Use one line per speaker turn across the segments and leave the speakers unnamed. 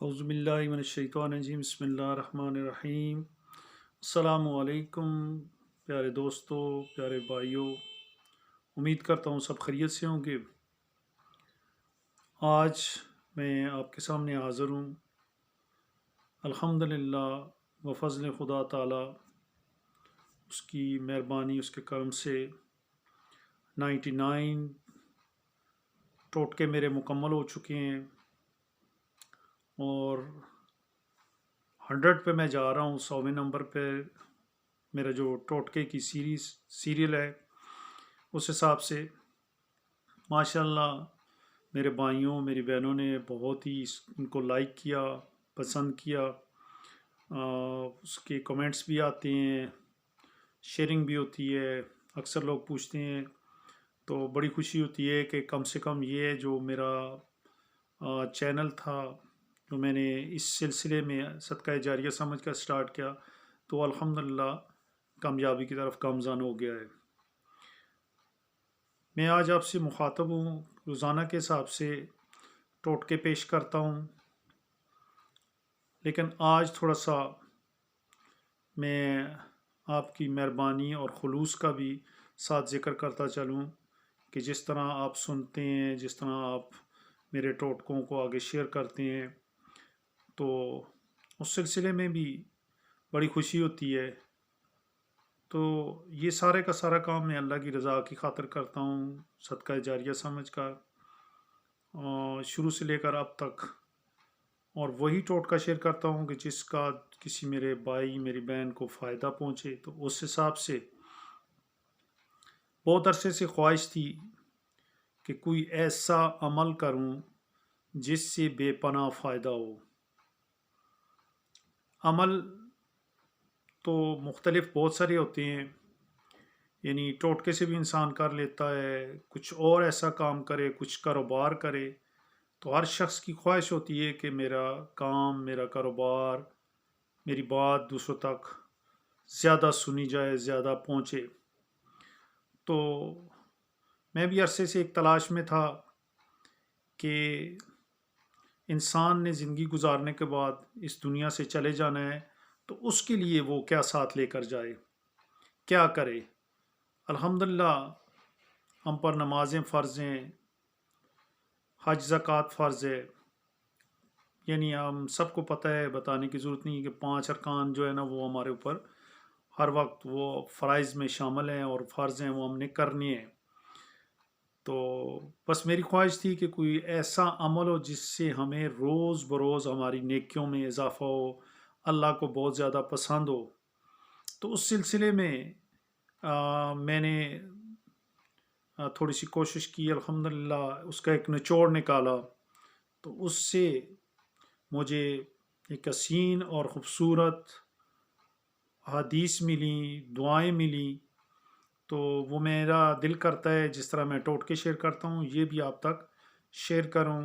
اعوذ باللہ من الشیطان الرجیم بسم اللہ الرحمن الرحیم السلام علیکم پیارے دوستو، پیارے بھائیوں، امید کرتا ہوں سب خیریت سے ہوں گے۔ آج میں آپ کے سامنے حاضر ہوں الحمدللہ وفضل خدا تعالی، اس کی مہربانی، اس کے کرم سے 99 ٹوٹکے میرے مکمل ہو چکے ہیں اور 100 پہ میں جا رہا ہوں۔ 100ویں نمبر پہ میرا جو ٹوٹکے کی سیریل ہے، اس حساب سے ماشاء اللہ میرے بھائیوں، میری بہنوں نے بہت ہی ان کو لائک کیا، پسند کیا۔ اس کے کمنٹس بھی آتے ہیں، شیئرنگ بھی ہوتی ہے۔ اکثر لوگ پوچھتے ہیں تو بڑی خوشی ہوتی ہے کہ کم سے کم یہ جو میرا چینل تھا، جو میں نے اس سلسلے میں صدقہ جاریہ سمجھ کر سٹارٹ کیا، تو الحمدللہ کامیابی کی طرف گامزن ہو گیا ہے۔ میں آج آپ سے مخاطب ہوں، روزانہ کے حساب سے ٹوٹکے پیش کرتا ہوں، لیکن آج تھوڑا سا میں آپ کی مہربانی اور خلوص کا بھی ساتھ ذکر کرتا چلوں کہ جس طرح آپ سنتے ہیں، جس طرح آپ میرے ٹوٹکوں کو آگے شیئر کرتے ہیں، تو اس سلسلے میں بھی بڑی خوشی ہوتی ہے۔ تو یہ سارے کا سارا کام میں اللہ کی رضا کی خاطر کرتا ہوں، صدقہ جاریہ سمجھ کر، شروع سے لے کر اب تک۔ اور وہی ٹوٹکا شیئر کرتا ہوں کہ جس کا کسی میرے بھائی، میری بہن کو فائدہ پہنچے۔ تو اس حساب سے بہت عرصے سے خواہش تھی کہ کوئی ایسا عمل کروں جس سے بے پناہ فائدہ ہو۔ عمل تو مختلف بہت سارے ہوتے ہیں، یعنی ٹوٹکے سے بھی انسان کر لیتا ہے، کچھ اور ایسا کام کرے، کچھ کاروبار کرے۔ تو ہر شخص کی خواہش ہوتی ہے کہ میرا کام، میرا کاروبار، میری بات دوسروں تک زیادہ سنی جائے، زیادہ پہنچے۔ تو میں بھی عرصے سے ایک تلاش میں تھا کہ انسان نے زندگی گزارنے کے بعد اس دنیا سے چلے جانا ہے، تو اس کے لیے وہ کیا ساتھ لے کر جائے، کیا کرے۔ الحمدللہ ہم پر نمازیں فرض ہیں، حج زکوٰۃ فرض ہے، یعنی ہم سب کو پتہ ہے، بتانے کی ضرورت نہیں ہے کہ 5 ارکان جو ہے نا، وہ ہمارے اوپر ہر وقت وہ فرائض میں شامل ہیں اور فرض ہیں، وہ ہم نے کرنی ہیں۔ تو بس میری خواہش تھی کہ کوئی ایسا عمل ہو جس سے ہمیں روز بروز ہماری نیکیوں میں اضافہ ہو، اللہ کو بہت زیادہ پسند ہو۔ تو اس سلسلے میں میں نے تھوڑی سی کوشش کی، الحمدللہ اس کا ایک نچوڑ نکالا۔ تو اس سے مجھے ایک حسین اور خوبصورت حدیث ملی، دعائیں ملی۔ تو وہ میرا دل کرتا ہے جس طرح میں ٹوٹکے شیئر کرتا ہوں، یہ بھی آپ تک شیئر کروں۔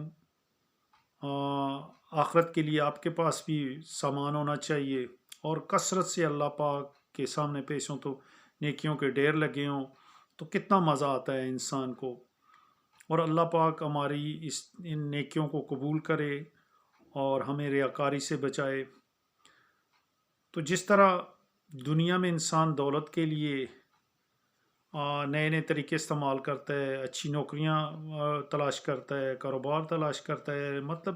آخرت کے لیے آپ کے پاس بھی سامان ہونا چاہیے، اور کثرت سے اللہ پاک کے سامنے پیش ہوں تو نیکیوں کے ڈھیر لگے ہوں، تو کتنا مزہ آتا ہے انسان کو۔ اور اللہ پاک ہماری ان نیکیوں کو قبول کرے اور ہمیں ریاکاری سے بچائے۔ تو جس طرح دنیا میں انسان دولت کے لیے نئے نئے طریقے استعمال کرتا ہے، اچھی نوکریاں تلاش کرتا ہے، کاروبار تلاش کرتا ہے، مطلب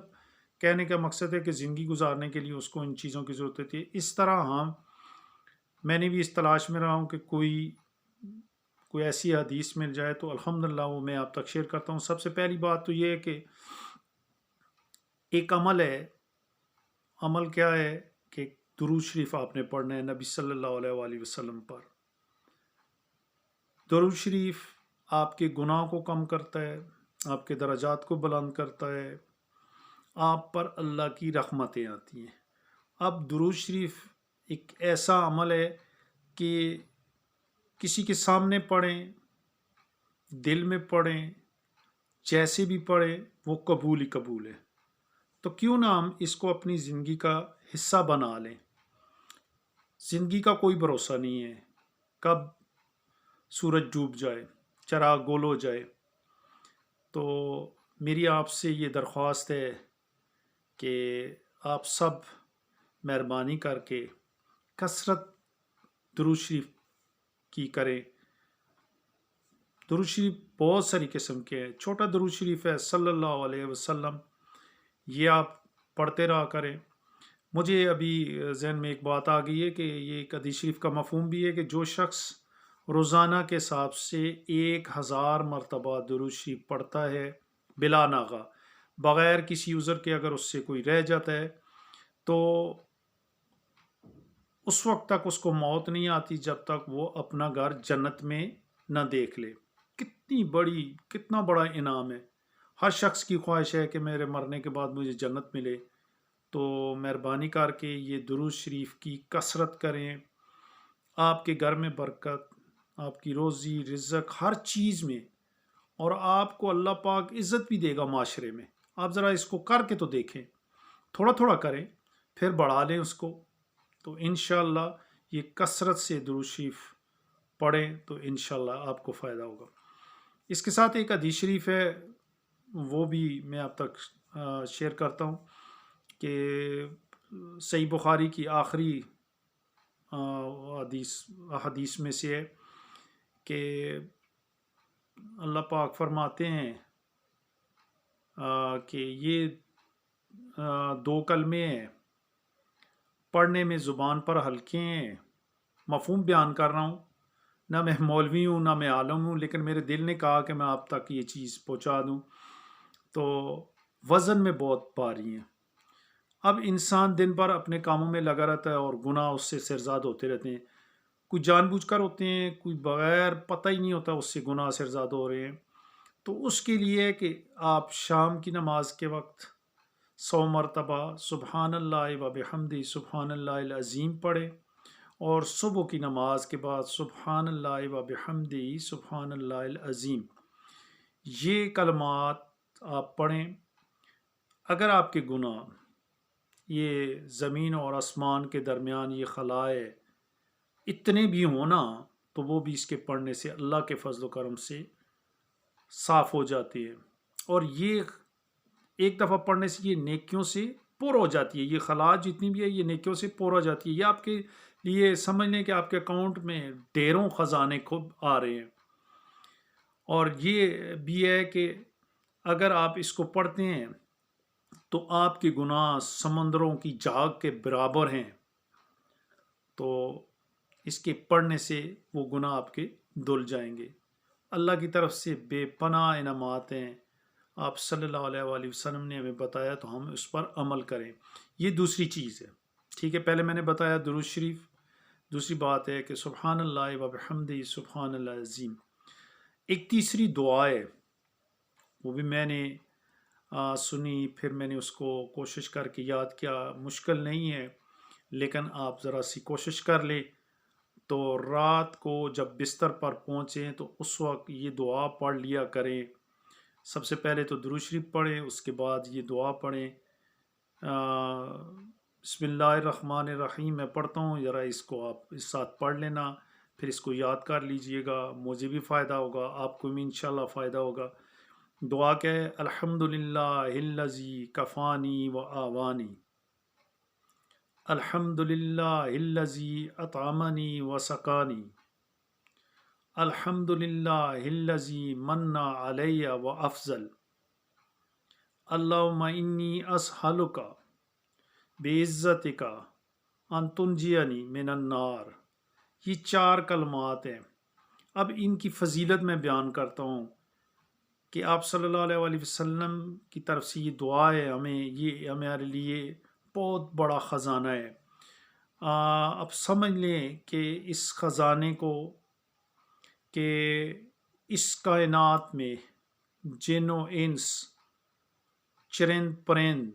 کہنے کا مقصد ہے کہ زندگی گزارنے کے لیے اس کو ان چیزوں کی ضرورت ہوتی ہے۔ اس طرح میں نے بھی اس تلاش میں رہا ہوں کہ کوئی ایسی حدیث مل جائے تو الحمدللہ وہ میں آپ تک شیئر کرتا ہوں۔ سب سے پہلی بات تو یہ ہے کہ ایک عمل ہے۔ عمل کیا ہے کہ درود شریف آپ نے پڑھنا ہے نبی صلی اللہ علیہ وآلہ وسلم پر۔ درود شریف آپ کے گناہ کو کم کرتا ہے، آپ کے درجات کو بلند کرتا ہے، آپ پر اللہ کی رحمتیں آتی ہیں۔ اب درود شریف ایک ایسا عمل ہے کہ کسی کے سامنے پڑھیں، دل میں پڑھیں، جیسے بھی پڑھیں، وہ قبول ہی قبول ہے۔ تو کیوں نہ ہم اس کو اپنی زندگی کا حصہ بنا لیں۔ زندگی کا کوئی بھروسہ نہیں ہے، کب سورج ڈوب جائے، چراغ گول ہو جائے۔ تو میری آپ سے یہ درخواست ہے کہ آپ سب مہربانی کر کے کثرت درود شریف کی کریں. درود شریف بہت ساری قسم کے ہیں. چھوٹا درود شریف ہے صلی اللہ علیہ وسلم، یہ آپ پڑھتے رہا کریں. مجھے ابھی ذہن میں ایک بات آ گئی ہے کہ یہ ایک حدیث شریف کا مفہوم بھی ہے کہ جو شخص روزانہ کے حساب سے 1000 مرتبہ درود شریف پڑھتا ہے بلا ناغہ، بغیر کسی عذر کے، اگر اس سے کوئی رہ جاتا ہے تو اس وقت تک اس کو موت نہیں آتی جب تک وہ اپنا گھر جنت میں نہ دیکھ لے. کتنا بڑا انعام ہے. ہر شخص کی خواہش ہے کہ میرے مرنے کے بعد مجھے جنت ملے. تو مہربانی کر کے یہ درود شریف کی کثرت کریں. آپ کے گھر میں برکت، آپ کی روزی رزق ہر چیز میں، اور آپ کو اللہ پاک عزت بھی دے گا معاشرے میں. آپ ذرا اس کو کر کے تو دیکھیں، تھوڑا تھوڑا کریں پھر بڑھا لیں اس کو. تو انشاءاللہ یہ کثرت سے درود شریف پڑھیں تو انشاءاللہ آپ کو فائدہ ہوگا. اس کے ساتھ ایک حدیث شریف ہے، وہ بھی میں آپ تک شیئر کرتا ہوں کہ صحیح بخاری کی آخری حدیث میں سے ہے کہ اللہ پاک فرماتے ہیں کہ یہ 2 کلمے ہیں، پڑھنے میں زبان پر ہلکے ہیں. مفہوم بیان کر رہا ہوں، نہ میں مولوی ہوں نہ میں عالم ہوں، لیکن میرے دل نے کہا کہ میں آپ تک یہ چیز پہنچا دوں. تو وزن میں بہت بھاری ہیں. اب انسان دن بھر اپنے کاموں میں لگا رہتا ہے اور گناہ اس سے سرزاد ہوتے رہتے ہیں. کوئی جان بوجھ کر ہوتے ہیں، کوئی بغیر پتہ ہی نہیں ہوتا اس سے گناہ سرزاد ہو رہے ہیں. تو اس کے لیے کہ آپ شام کی نماز کے وقت 100 مرتبہ سبحان اللہ و بحمدی سبحان اللہ العظیم پڑھیں، اور صبح کی نماز کے بعد سبحان اللہ و بحمدی سبحان اللہ العظیم. یہ کلمات آپ پڑھیں. اگر آپ کے گناہ یہ زمین اور آسمان کے درمیان یہ خلائے اتنے بھی ہونا، تو وہ بھی اس کے پڑھنے سے اللہ کے فضل و کرم سے صاف ہو جاتی ہے. اور یہ ایک دفعہ پڑھنے سے یہ نیکیوں سے پر ہو جاتی ہے. یہ خلا جتنی بھی ہے یہ نیکیوں سے پر ہو جاتی ہے. یہ آپ کے لیے سمجھ لیں کہ آپ کے اکاؤنٹ میں ڈھیروں خزانے خوب آ رہے ہیں. اور یہ بھی ہے کہ اگر آپ اس کو پڑھتے ہیں تو آپ کے گناہ سمندروں کی جاگ کے برابر ہیں. تو اس کے پڑھنے سے وہ گناہ آپ کے دھل جائیں گے. اللہ کی طرف سے بے پناہ انعامات ہیں. آپ صلی اللہ علیہ وآلہ وسلم نے ہمیں بتایا تو ہم اس پر عمل کریں. یہ دوسری چیز ہے. ٹھیک ہے، پہلے میں نے بتایا درود شریف. دوسری بات ہے کہ سبحان اللہ و بحمدی سبحان اللہ عظیم. ایک تیسری دعا ہے، وہ بھی میں نے سنی، پھر میں نے اس کو کوشش کر کے یاد کیا. مشکل نہیں ہے لیکن آپ ذرا سی کوشش کر لیں. تو رات کو جب بستر پر پہنچیں تو اس وقت یہ دعا پڑھ لیا کریں. سب سے پہلے تو درود شریف پڑھیں، اس کے بعد یہ دعا پڑھیں. بسم اللہ الرحمن الرحیم میں پڑھتا ہوں، ذرا اس کو آپ اس ساتھ پڑھ لینا، پھر اس کو یاد کر لیجئے گا. مجھے بھی فائدہ ہوگا، آپ کو بھی انشاءاللہ فائدہ ہوگا. دعا کیا ہے؟ الحمدللہ الذی کفانی و آوانی، الحمدللہ الذی اطعمنی و سقانی، الحمدللہ الذی من علی و افضل، اللہم انی اسألک بعزتک ان تنجینی من النار. یہ 4 کلمات ہیں. اب ان کی فضیلت میں بیان کرتا ہوں کہ آپ صلی اللہ علیہ وآلہ وسلم کی طرف سے یہ دعا ہے. یہ ہمارے لیے بہت بڑا خزانہ ہے. اب سمجھ لیں کہ اس خزانے کو کہ اس کائنات میں جن و انس، چرند پرند،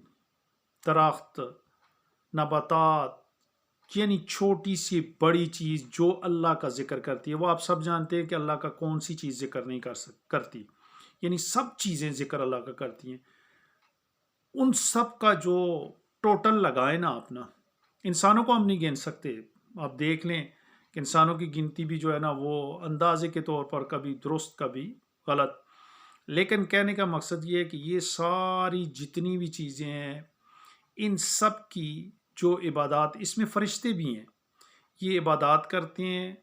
درخت، نباتات، یعنی چھوٹی سی بڑی چیز جو اللہ کا ذکر کرتی ہے. وہ آپ سب جانتے ہیں کہ اللہ کا کون سی چیز ذکر نہیں کرتی، یعنی سب چیزیں ذکر اللہ کا کرتی ہیں. ان سب کا جو ٹوٹل لگائے نا اپنا، انسانوں کو ہم نہیں گن سکتے. آپ دیکھ لیں کہ انسانوں کی گنتی بھی جو ہے نا وہ اندازے کے طور پر کبھی درست کبھی غلط. لیکن کہنے کا مقصد یہ ہے کہ یہ ساری جتنی بھی چیزیں ہیں ان سب کی جو عبادات، اس میں فرشتے بھی ہیں، یہ عبادات کرتے ہیں،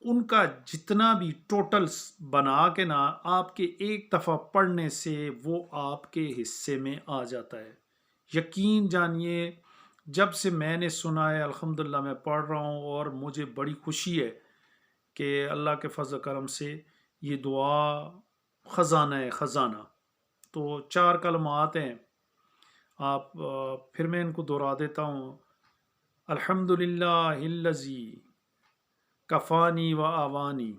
ان کا جتنا بھی ٹوٹلز بنا کے نا آپ کے ایک دفعہ پڑھنے سے وہ آپ کے حصے میں آ جاتا ہے۔ یقین جانیے، جب سے میں نے سنا ہے الحمدللہ میں پڑھ رہا ہوں، اور مجھے بڑی خوشی ہے کہ اللہ کے فضل و کرم سے یہ دعا خزانہ ہے، خزانہ۔ تو 4 کلمات ہیں، آپ پھر میں ان کو دہرا دیتا ہوں۔ الحمدللہ الذی کفانی و آوانی،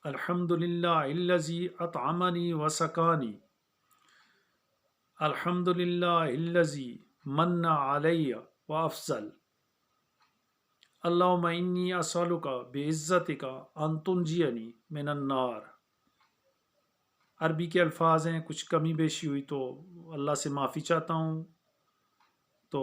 الحمدللہ الذی اطعمنی و سقانی، الحمدللہ الذی من علی و افضل، اللہم انی اسألک بعزتک ان تنجینی من النار۔ عربی کے الفاظ ہیں، کچھ کمی بیشی ہوئی تو اللہ سے معافی چاہتا ہوں۔ تو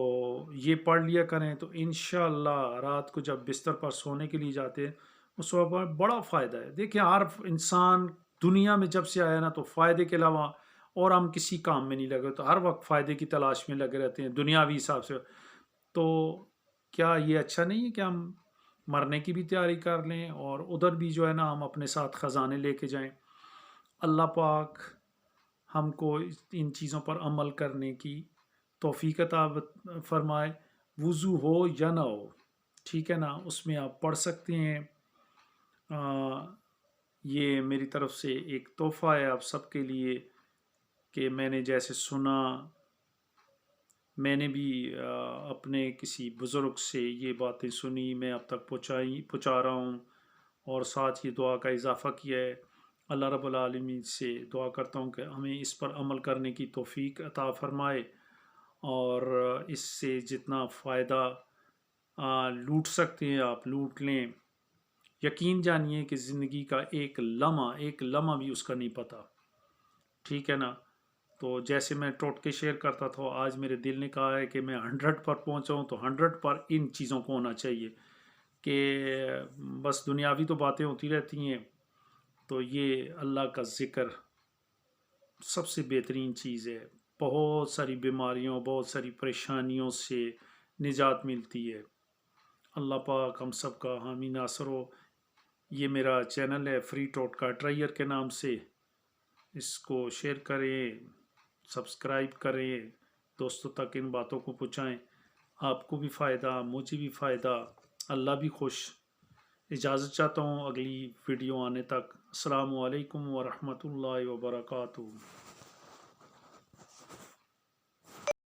یہ پڑھ لیا کریں تو انشاءاللہ رات کو جب بستر پر سونے کے لیے جاتے ہیں اس وقت بڑا فائدہ ہے۔ دیکھیں، ہر انسان دنیا میں جب سے آیا نا تو فائدے کے علاوہ اور ہم کسی کام میں نہیں لگے، تو ہر وقت فائدے کی تلاش میں لگے رہتے ہیں دنیاوی حساب سے۔ تو کیا یہ اچھا نہیں ہے کہ ہم مرنے کی بھی تیاری کر لیں اور ادھر بھی جو ہے نا ہم اپنے ساتھ خزانے لے کے جائیں؟ اللہ پاک ہم کو ان چیزوں پر عمل کرنے کی توفیق عطا فرمائے، وضو ہو یا نہ ہو، ٹھیک ہے نا، اس میں آپ پڑھ سکتے ہیں۔ یہ میری طرف سے ایک تحفہ ہے آپ سب کے لیے کہ میں نے جیسے سنا، میں نے بھی اپنے کسی بزرگ سے یہ باتیں سنی، میں اب تک پہنچا رہا ہوں، اور ساتھ یہ دعا کا اضافہ کیا ہے۔ اللہ رب العالمین سے دعا کرتا ہوں کہ ہمیں اس پر عمل کرنے کی توفیق عطا فرمائے، اور اس سے جتنا فائدہ لوٹ سکتے ہیں آپ لوٹ لیں۔ یقین جانیے کہ زندگی کا ایک لمحہ بھی اس کا نہیں پتہ، ٹھیک ہے نا۔ تو جیسے میں ٹوٹکے شیئر کرتا تھا، آج میرے دل نے کہا ہے کہ میں 100 پر پہنچا ہوں، تو 100 پر ان چیزوں کو ہونا چاہیے کہ بس دنیاوی تو باتیں ہوتی رہتی ہیں، تو یہ اللہ کا ذکر سب سے بہترین چیز ہے۔ بہت ساری بیماریوں، بہت ساری پریشانیوں سے نجات ملتی ہے۔ اللہ پاک ہم سب کا حامی ناصر ہو۔ یہ میرا چینل ہے فری ٹوٹکا ٹرائیر کے نام سے، اس کو شیئر کریں، سبسکرائب کریں، دوستوں تک ان باتوں کو پہنچائیں، آپ کو بھی فائدہ، مجھے بھی فائدہ، اللہ بھی خوش۔ اجازت چاہتا ہوں اگلی ویڈیو آنے تک۔ السلام علیکم ورحمۃ اللہ وبرکاتہ۔